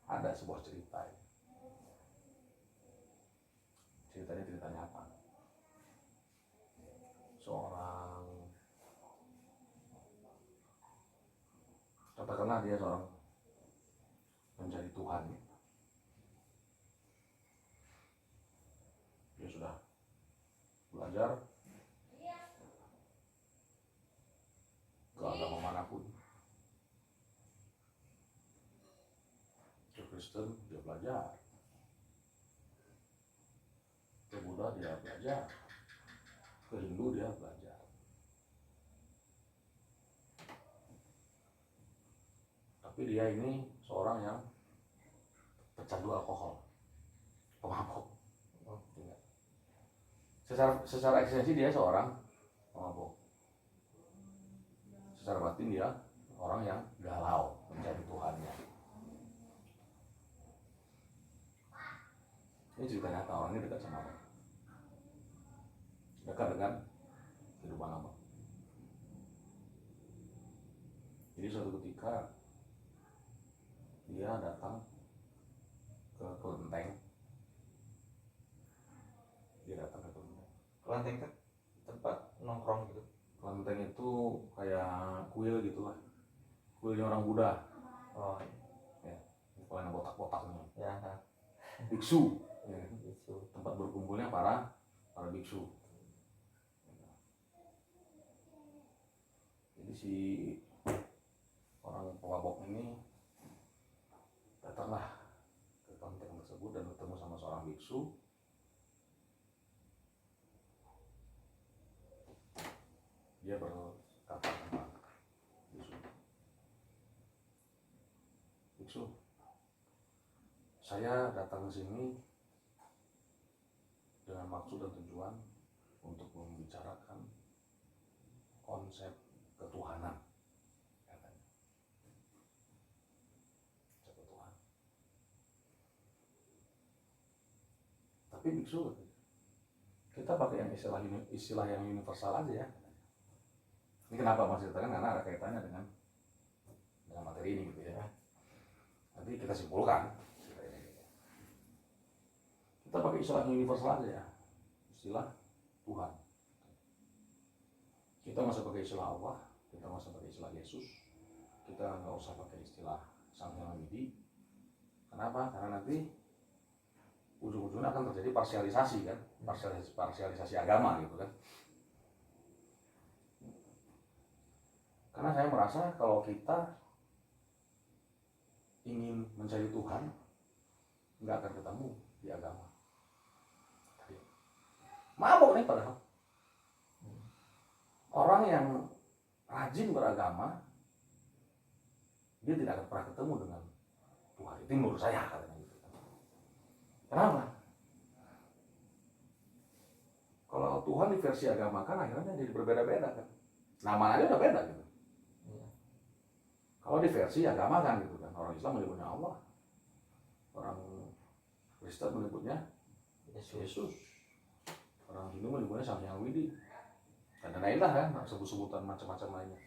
Ada sebuah cerita. Cerita nyata. Seorang, katakanlah dia seorang mencari Tuhan. Dia sudah belajar ke agama manapun. Ke Kristen dia belajar, ke Buddha dia belajar, ke Hindu dia belajar. Tapi dia ini seorang yang pecandu alkohol, pemabuk. Secara eksistensi dia seorang pemabuk. Secara batin dia orang yang galau mencari Tuhannya. Ini cerita nyata, orang ini dekat sama Abang. Dekat dengan kehidupan Abang. Jadi suatu ketika dia datang ke kelenteng. Kelenteng kan tempat nongkrong gitu. Kelenteng itu kayak kuil gitu lah. Kuilnya orang Buddha. Oh ya. Kuilnya botak-botaknya. ya. Biksu. Ya. Biksu. Tempat berkumpulnya para biksu. Jadi si orang pemabok ini datanglah ke kelenteng tersebut dan bertemu sama seorang biksu. Dia berkata sama biksu, saya datang ke sini dengan maksud dan tujuan untuk membicarakan konsep ketuhanan, katanya. Konsep Tuhan. Tapi biksu, kita pakai yang istilah yang universal aja ya. Ini kenapa Mas ceritakan, karena ada kaitannya dengan materi ini gitu ya. Nanti kita simpulkan. Kita pakai istilah universal aja ya. Istilah Tuhan. Kita nggak usah pakai istilah Allah, kita nggak usah pakai istilah Yesus, kita nggak usah pakai istilah Sang Hyang Widi. Kenapa? Karena nanti ujung-ujungnya akan terjadi parsialisasi kan, parsialisasi agama gitu kan. Karena saya merasa kalau kita ingin mencari Tuhan, nggak akan ketemu di agama. Mabok nih padahal. Orang yang rajin beragama, dia tidak akan pernah ketemu dengan Tuhan. Itu menurut saya katanya gitu. Kenapa? Kalau Tuhan di versi agama kan akhirnya jadi berbeda-beda kan. Namanya udah beda gitu. Kalau di versi agama kan gitu kan, orang Islam menyebutnya Allah, orang Kristen menyebutnya Yesus, orang Hindu menyebutnya Sang Hyang Widi, dan lain-lain kan, sebut-sebutan macam-macam lainnya.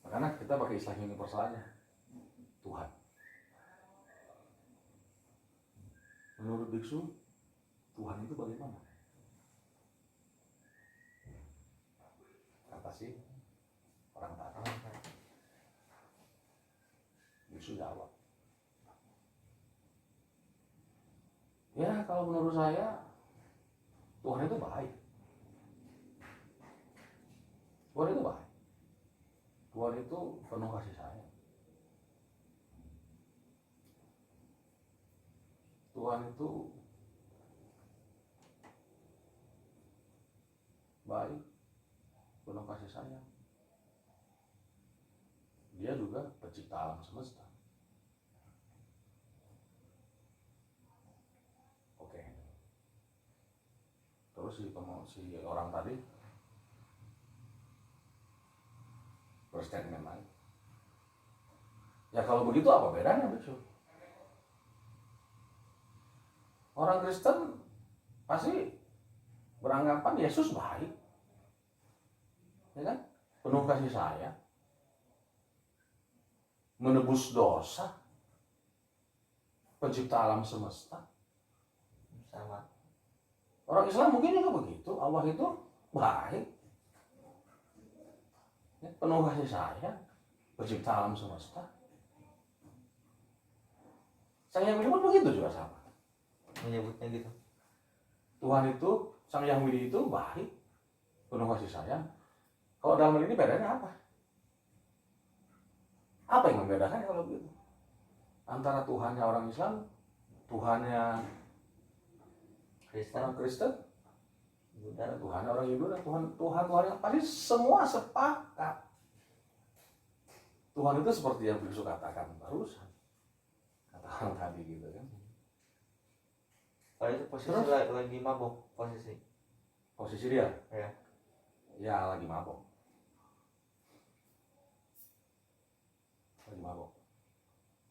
Makanya kita pakai istilah universalnya, Tuhan. Menurut biksu, Tuhan itu bagaimana? Kata sih orang tadi. Biksu jawab, ya kalau menurut saya Tuhan itu baik. Tuhan itu baik. Tuhan itu penuh kasih sayang. Tuhan itu baik, penuh kasih sayang. Dia juga pencipta alam semesta. Oke. Terus si orang tadi berstatement lagi. Ya kalau begitu apa bedanya biksu? Orang Kristen pasti beranggapan Yesus baik, ya kan? Penuh kasih sayang, menebus dosa. pencipta alam semesta. Sama. Orang Islam mungkin juga begitu. Allah itu baik, ya, penuh kasih sayang, pencipta alam semesta. Sang Yahudi pun begitu juga sama. Menyebutnya gitu. Tuhan itu, Sang Yahudi itu baik, penuh kasih sayang. Kalau dalam hal ini bedanya apa? Apa yang membedakan kalau begitu? Antara Tuhannya orang Islam, Tuhannya Kristen, orang Kristen, Buddha. dan Tuhannya orang Hindu, dan Tuhan yang pasti semua sepakat. Tuhan itu seperti yang biksu katakan barusan, katakan tadi gitu kan. Kalau itu posisi Terus? lagi mabok posisi. Posisi dia, Ya. ya lagi mabok. Lagi mabok.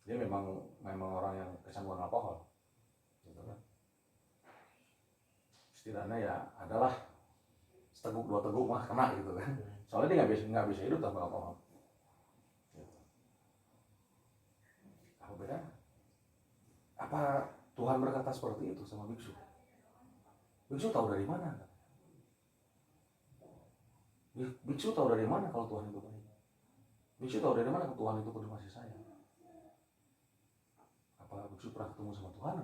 Dia memang orang yang kecanduan alkohol, gitu kan. Setidaknya ya adalah seteguk dua teguk mah kena gitu kan. Soalnya dia nggak bisa hidup tanpa alkohol. Gitu. Apa beda? Apa Tuhan berkata seperti itu sama biksu? Biksu tahu dari mana? Biksu tahu dari mana kalau Tuhan itu baik? Biksu tahu dari mana kalau Tuhan itu penuh kasih sayang? Apa biksu pernah ketemu sama Tuhan?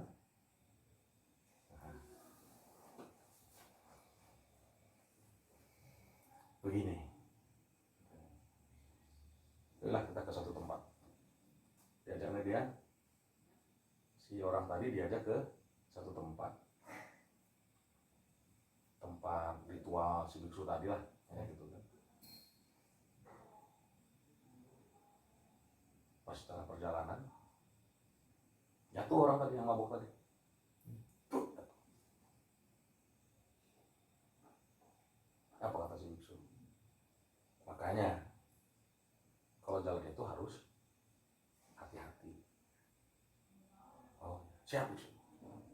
Begini, itulah kita ke satu tempat. Diajaknya dia, si orang tadi diajak ke satu tempat ritual si biksu tadi lah, kayak gitu kan. Pas tengah perjalanan, jatuh orang tadi yang mabuk tadi. Apa kata si biksu? Makanya kalau jalan itu harus hati-hati. Oh, siap biksu.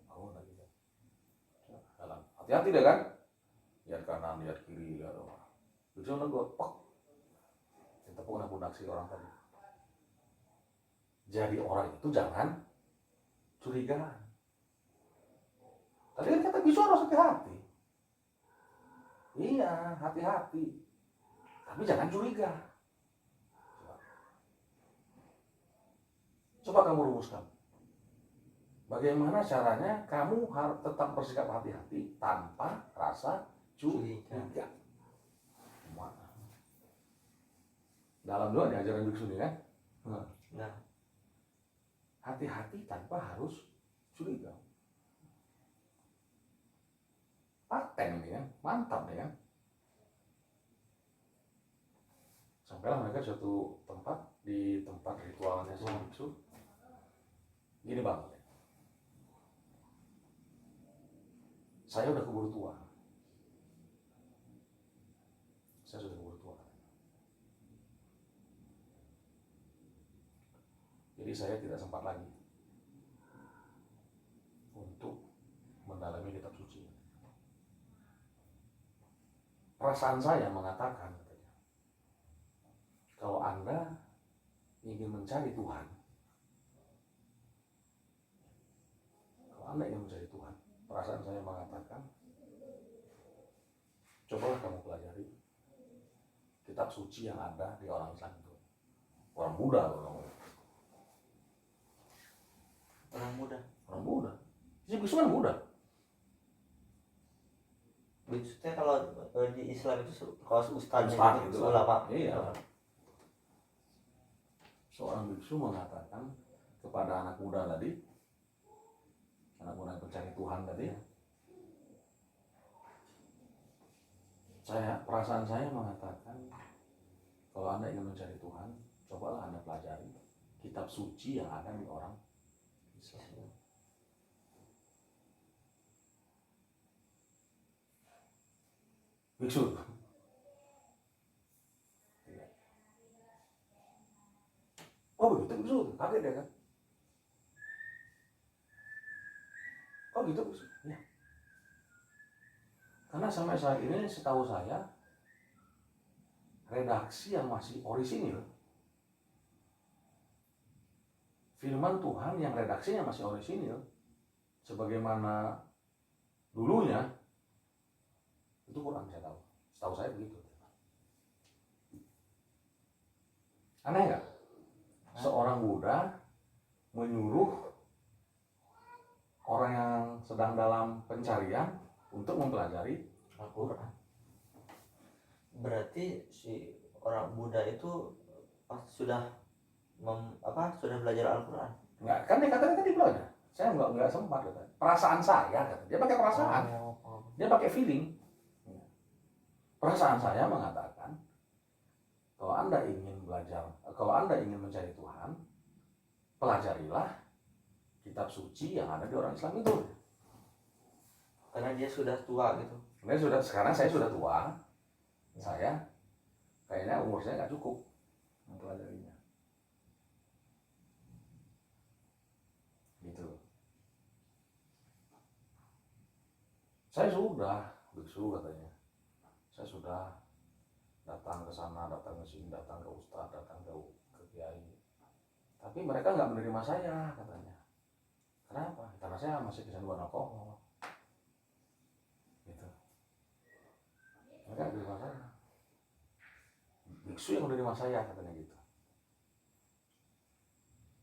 Oh, lagi jalan. Hati-hati deh kan? Lihat kanan, lihat kiri, lihat apa. Biksu negur, pok. Ditepuk pundak si orang tadi. Jadi orang itu jangan curigaan. Tadi kan kata biksu harus hati-hati. Iya, hati-hati. Tapi jangan curiga. Coba kamu rumuskan. Bagaimana caranya kamu harus tetap bersikap hati-hati tanpa rasa curiga. Dalam doa diajaran biksu ini kan. Nah, Hati-hati tanpa harus curiga. Paten ini kan, mantap nih kan. Sampailah mereka suatu tempat, di tempat ritualnya si biksu. Gini bang, saya udah keburu tua. Saya sudah keburu tua. Jadi saya tidak sempat lagi untuk mendalami kitab suci. Perasaan saya mengatakan, kalau Anda ingin mencari Tuhan, perasaan saya mengatakan, cobalah kamu pelajari kitab suci yang ada di orang Islam itu. Orang Buddha loh. Orang Buddha. Si biksu kan Buddha. Maksudnya kalau di Islam itu kalau ustadznya Ustadz itu gitu kan. ulama. Iya. Seorang biksu mengatakan kepada anak muda tadi, anak muda pencari Tuhan tadi, perasaan saya mengatakan, kalau Anda ingin mencari Tuhan, cobalah Anda pelajari kitab suci yang ada di orang Islam. Biksu. Oh begitu biksu, kaget ya kan? Oh gitu biksu, ya. Karena sampai saat ini setahu saya redaksi yang masih orisinil firman Tuhan yang redaksinya masih orisinil sebagaimana dulunya, itu kurang saya tahu. Setahu saya begitu. Aneh nggak? Seorang Buddha menyuruh orang yang sedang dalam pencarian untuk mempelajari Al-Quran. Berarti si orang Buddha itu sudah sudah belajar Al-Quran? Enggak, kan dia katanya tadi belajar. Saya enggak sempat katanya. Perasaan saya katanya. Dia pakai perasaan. Dia pakai feeling. Perasaan saya mengatakan kalau Anda ingin belajar, kalau Anda ingin mencari Tuhan, pelajarilah kitab suci yang ada di orang Islam itu. Karena dia sudah tua gitu. Sekarang saya sudah tua. Saya kayaknya umur saya nggak cukup mempelajarinya. Gitu. Saya sudah biksu katanya. Saya sudah datang ke sana, datang ke sini, datang ke ustadz, datang ke kiai. Tapi mereka nggak menerima saya katanya. Kenapa? Karena saya masih kecanduan alkohol. Gitu. Mereka nggak menerima saya. Biksu yang menerima saya katanya gitu.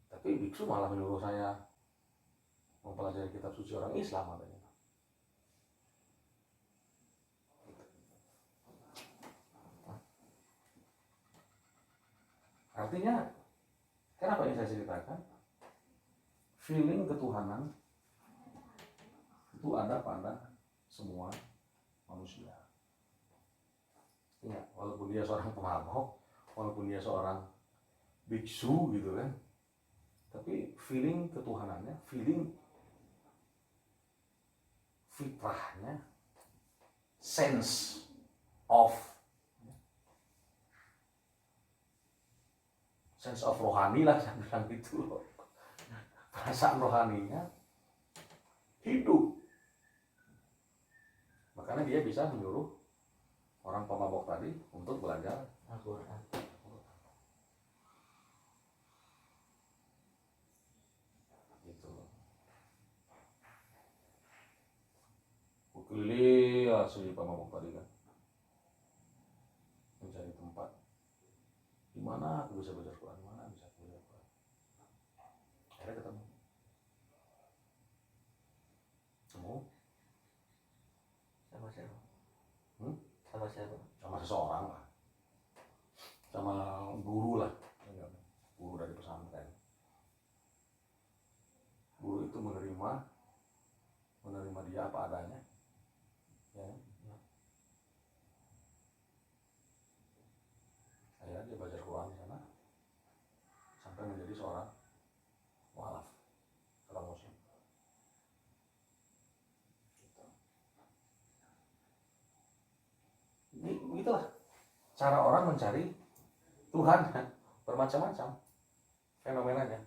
Tapi biksu malah menyuruh saya mempelajari kitab suci orang Islam katanya. Artinya, kenapa ini saya ceritakan? Feeling ketuhanan itu ada pada semua manusia. Ya, walaupun dia seorang pemabok, walaupun dia seorang biksu gitu kan, tapi feeling ketuhanannya, feeling fitrahnya, sense of rohani lah saya bilang gitu loh. Perasaan rohaninya hidup. Makanya dia bisa menyuruh orang pemabok tadi untuk belajar Al-Quran. Gitu. Keliling si pemabok tadi kan, mencari tempat di mana aku bisa belajar Quran, mana bisa aku belajar Quran. Akhirnya ketemu. Sama siapa? Hmm? Sama siapa? Sama seseorang lah, sama guru lah, guru dari pesantren. Guru itu menerima dia apa adanya, ya. Akhirnya dia belajar Quran di sana sampai menjadi seorang mualaf, seorang muslim. Begitulah cara orang mencari Tuhan, bermacam-macam fenomenanya.